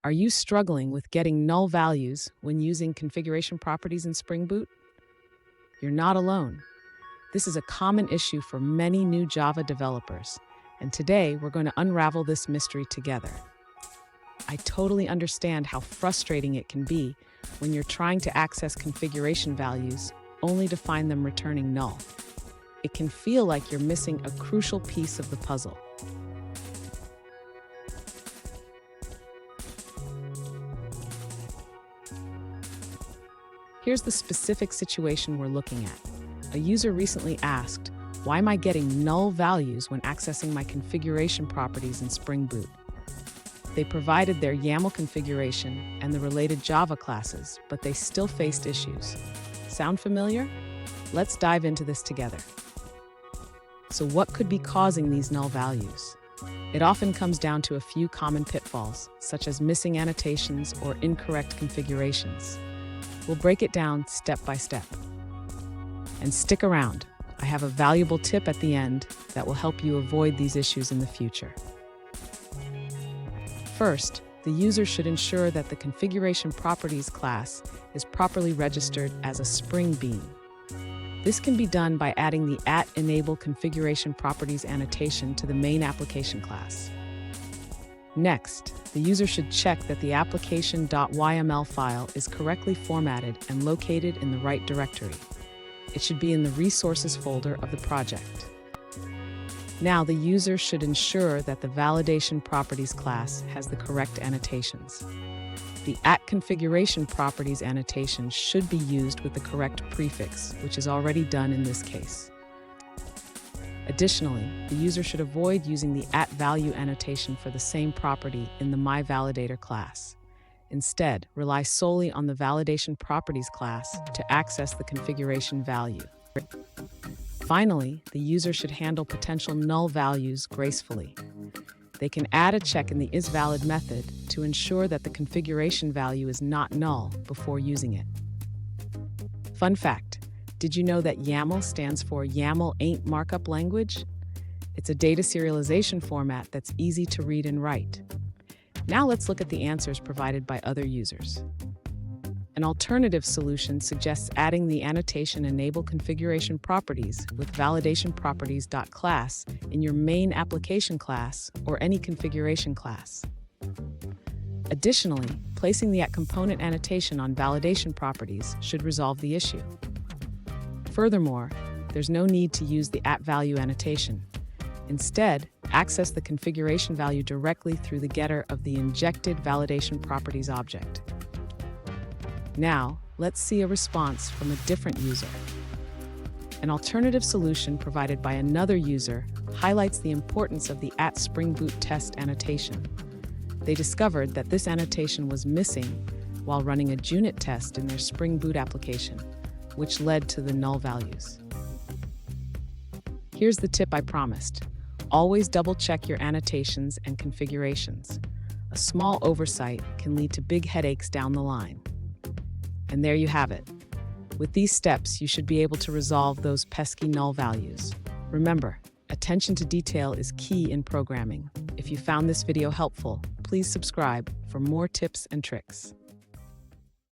Are you struggling with getting null values when using configuration properties in Spring Boot? You're not alone. This is a common issue for many new Java developers, and today we're going to unravel this mystery together. I totally understand how frustrating it can be when you're trying to access configuration values only to find them returning null. It can feel like you're missing a crucial piece of the puzzle. Here's the specific situation we're looking at. A user recently asked, "Why am I getting null values when accessing my configuration properties in Spring Boot?" They provided their YAML configuration and the related Java classes, but they still faced issues. Sound familiar? Let's dive into this together. So what could be causing these null values? It often comes down to a few common pitfalls, such as missing annotations or incorrect configurations. We'll break it down step by step. And stick around. I have a valuable tip at the end that will help you avoid these issues in the future. First, the user should ensure that the configuration properties class is properly registered as a Spring Bean. This can be done by adding the @enable configuration properties annotation to the main application class. Next, the user should check that the application.yml file is correctly formatted and located in the right directory. It should be in the resources folder of the project. Now, the user should ensure that the validation properties class has the correct annotations. The @configuration properties annotation should be used with the correct prefix, which is already done in this case. Additionally, the user should avoid using the @value annotation for the same property in the myValidator class. Instead, rely solely on the validation properties class to access the configuration value. Finally, the user should handle potential null values gracefully. They can add a check in the isValid method to ensure that the configuration value is not null before using it. Fun fact, did you know that YAML stands for YAML Ain't Markup Language? It's a data serialization format that's easy to read and write. Now let's look at the answers provided by other users. An alternative solution suggests adding the annotation enable configuration properties with validation properties.class in your main application class or any configuration class. Additionally, placing the @component annotation on validation properties should resolve the issue. Furthermore, there's no need to use the @value annotation. Instead, access the configuration value directly through the getter of the injected validation properties object. Now, let's see a response from a different user. An alternative solution provided by another user highlights the importance of the @Spring Boot test annotation. They discovered that this annotation was missing while running a unit test in their Spring Boot application, which led to the null values. Here's the tip I promised. Always double-check your annotations and configurations. A small oversight can lead to big headaches down the line. And there you have it. With these steps, you should be able to resolve those pesky null values. Remember, attention to detail is key in programming. If you found this video helpful, please subscribe for more tips and tricks.